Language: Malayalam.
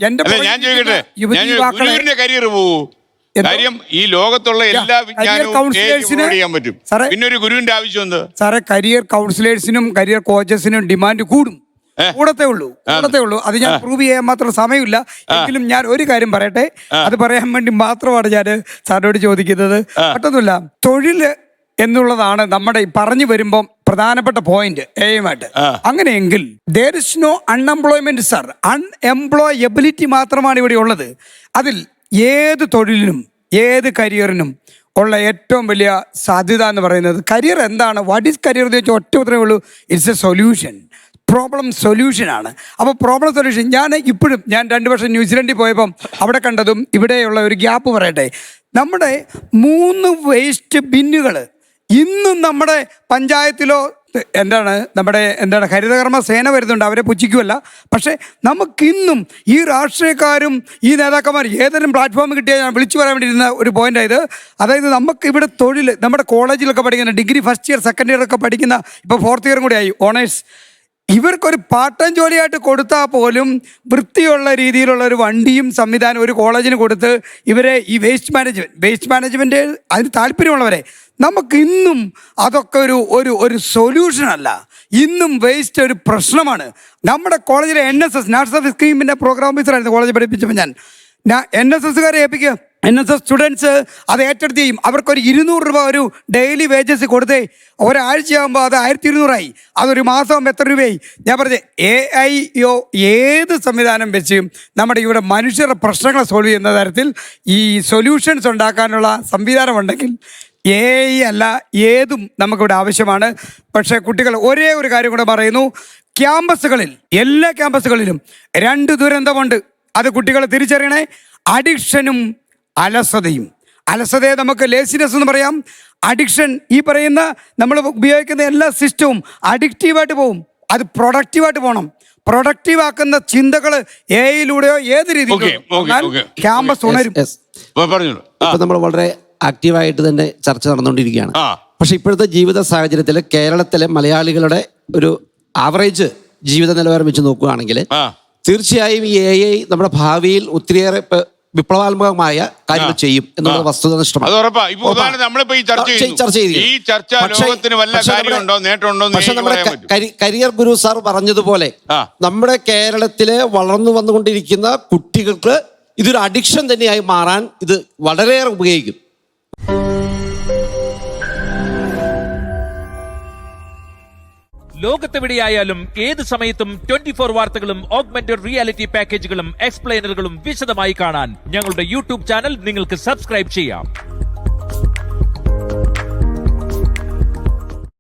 ഞാൻ ചോദിക്കട്ടെ, ഗുരുവിന്റെ കരിയർ പോവൂ? കാര്യം ഈ ലോകത്തുള്ള എല്ലാ വിജ്ഞാനവും ചെയ്യാൻ പറ്റും. പിന്നെ ഒരു ഗുരുവിന്റെ ആവശ്യം എന്ത് സാറേ? കരിയർ കൗൺസിലേഴ്സിനും കരിയർ കോച്ചസിനും ഡിമാൻഡ് കൂടത്തേ ഉള്ളൂ. അത് ഞാൻ പ്രൂവ് ചെയ്യാൻ മാത്രം സമയമില്ല. എങ്കിലും ഞാൻ ഒരു കാര്യം പറയട്ടെ, അത് പറയാൻ വേണ്ടി മാത്രമാണ് ഞാൻ സാറിനോട് ചോദിക്കുന്നത്. മറ്റൊന്നുമില്ല, തൊഴില് എന്നുള്ളതാണ് നമ്മുടെ പറഞ്ഞു വരുമ്പം പ്രധാനപ്പെട്ട പോയിന്റ് എയുമായിട്ട്. അങ്ങനെയെങ്കിൽ there is no unemployment sir, unemployability മാത്രമാണ് ഇവിടെ ഉള്ളത്. അതിൽ ഏത് തൊഴിലിനും ഏത് കരിയറിനും ഉള്ള ഏറ്റവും വലിയ സാധ്യത എന്ന് പറയുന്നത് കരിയർ എന്താണ്, വാട്ട് ഈസ് കരിയർ എന്ന് ചോദിച്ചാൽ ഒറ്റ ഉത്തരവേ ഉള്ളൂ, ഇറ്റ്സ് എ സൊല്യൂഷൻ. പ്രോബ്ലം സൊല്യൂഷനാണ്. അപ്പോൾ പ്രോബ്ലം സൊല്യൂഷൻ ഞാൻ 2 വർഷം ന്യൂസിലൻഡിൽ പോയപ്പം അവിടെ കണ്ടതും ഇവിടെയുള്ള ഒരു ഗ്യാപ്പ് പറയട്ടെ. നമ്മുടെ 3 വേസ്റ്റ് ബിന്നുകൾ ഇന്നും നമ്മുടെ പഞ്ചായത്തിലോ നമ്മുടെ ഹരിതകർമ്മ സേന വരുന്നുണ്ട്, അവരെ പുച്ഛിക്കുമല്ല. പക്ഷേ നമുക്കിന്നും ഈ രാഷ്ട്രീയക്കാരും ഈ നേതാക്കന്മാർ ഏതെങ്കിലും പ്ലാറ്റ്ഫോം കിട്ടിയാൽ ഞാൻ വിളിച്ചു പറയാൻ വേണ്ടിയിരുന്ന ഒരു പോയിൻ്റായത്. അതായത് നമുക്ക് ഇവിടെ തൊഴിൽ, നമ്മുടെ കോളേജിലൊക്കെ പഠിക്കുന്ന degree first year second year ഒക്കെ പഠിക്കുന്ന, ഇപ്പോൾ 4th ഇയറും കൂടി ആയി ഓണേഴ്സ്, ഇവർക്കൊരു പാർട്ട് ടൈം ജോലിയായിട്ട് കൊടുത്താൽ പോലും വൃത്തിയുള്ള രീതിയിലുള്ള ഒരു വണ്ടിയും സംവിധാനം ഒരു കോളേജിന് കൊടുത്ത് ഇവരെ ഈ വേസ്റ്റ് മാനേജ്മെൻറ്റ് അതിന് താല്പര്യമുള്ളവരെ നമുക്കിന്നും അതൊക്കെ ഒരു സൊല്യൂഷനല്ല. ഇന്നും വേസ്റ്റ് ഒരു പ്രശ്നമാണ്. നമ്മുടെ കോളേജിലെ NSS നാഷണൽ സർവീസ് സ്കീമിൻ്റെ പ്രോഗ്രാം ഓഫീസറായിരുന്നു കോളേജ് പഠിപ്പിച്ചപ്പോൾ ഞാൻ NSSകാരെ ഏൽപ്പിക്കുക. NSS സ്റ്റുഡൻസ് അത് ഏറ്റെടുത്ത് ചെയ്യും. അവർക്കൊരു 200 രൂപ ഒരു ഡെയിലി വേജസ് കൊടുത്തേ, ഒരാഴ്ചയാകുമ്പോൾ അത് 1200 ആയി. അതൊരു മാസം എത്ര രൂപയായി? ഞാൻ പറഞ്ഞത് AIO ഏത് സംവിധാനം വെച്ച് നമ്മുടെ ഇവിടെ മനുഷ്യരുടെ പ്രശ്നങ്ങൾ സോൾവ് ചെയ്യുന്ന തരത്തിൽ ഈ സൊല്യൂഷൻസ് ഉണ്ടാക്കാനുള്ള സംവിധാനമുണ്ടെങ്കിൽ AI അല്ല ഏതും നമുക്കിവിടെ ആവശ്യമാണ്. പക്ഷേ കുട്ടികൾ ഒരേ ഒരു കാര്യം കൂടെ പറയുന്നു, ക്യാമ്പസുകളിൽ എല്ലാ ക്യാമ്പസുകളിലും 2 ദുരന്തമുണ്ട്. അത് കുട്ടികൾ തിരിച്ചറിയണേ. അഡിക്ഷനും അലസതയും. അലസതയെ നമുക്ക് ലേസിനെസ് എന്ന് പറയാം. അഡിക്ഷൻ ഈ പറയുന്ന നമ്മൾ ഉപയോഗിക്കുന്ന എല്ലാ സിസ്റ്റവും അഡിക്റ്റീവായിട്ട് പോകും. അത് പ്രൊഡക്റ്റീവായിട്ട് പോകണം. പ്രൊഡക്റ്റീവ് ആക്കുന്ന ചിന്തകൾ AIയിലൂടെയോ ഏത് രീതിയിലും ക്യാമ്പസ് ഉണരും. ഇപ്പൊ നമ്മൾ വളരെ ആക്റ്റീവായിട്ട് തന്നെ ചർച്ച നടന്നുകൊണ്ടിരിക്കുകയാണ്. പക്ഷെ ഇപ്പോഴത്തെ ജീവിത സാഹചര്യത്തിൽ കേരളത്തിലെ മലയാളികളുടെ ഒരു ആവറേജ് ജീവിത നിലവാരം വെച്ച് നോക്കുകയാണെങ്കിൽ തീർച്ചയായും ഈ AI നമ്മുടെ ഭാവിയിൽ ഒത്തിരിയേറെ വിപ്ലവാത്മകമായ കാര്യങ്ങൾ ചെയ്യും എന്നുള്ള വസ്തുതനിഷ്ഠമാണ്. പക്ഷെ നമ്മുടെ കരിയർ ഗുരു സാർ പറഞ്ഞതുപോലെ നമ്മുടെ കേരളത്തിലെ വളർന്നു വന്നുകൊണ്ടിരിക്കുന്ന കുട്ടികൾക്ക് ഇതൊരു അഡിക്ഷൻ തന്നെയായി മാറാൻ ഇത് വളരെയേറെ ഉപയോഗിക്കും. ലോകത്തെവിടെയായാലും ഏത് സമയത്തും 24 വാർത്തകളും ഓഗ്മെന്റഡ് റിയാലിറ്റി പാക്കേജുകളും എക്സ്പ്ലെയിനറുകളും വിശദമായി കാണാൻ ഞങ്ങളുടെ YouTube ചാനൽ നിങ്ങൾക്ക് സബ്സ്ക്രൈബ് ചെയ്യാം.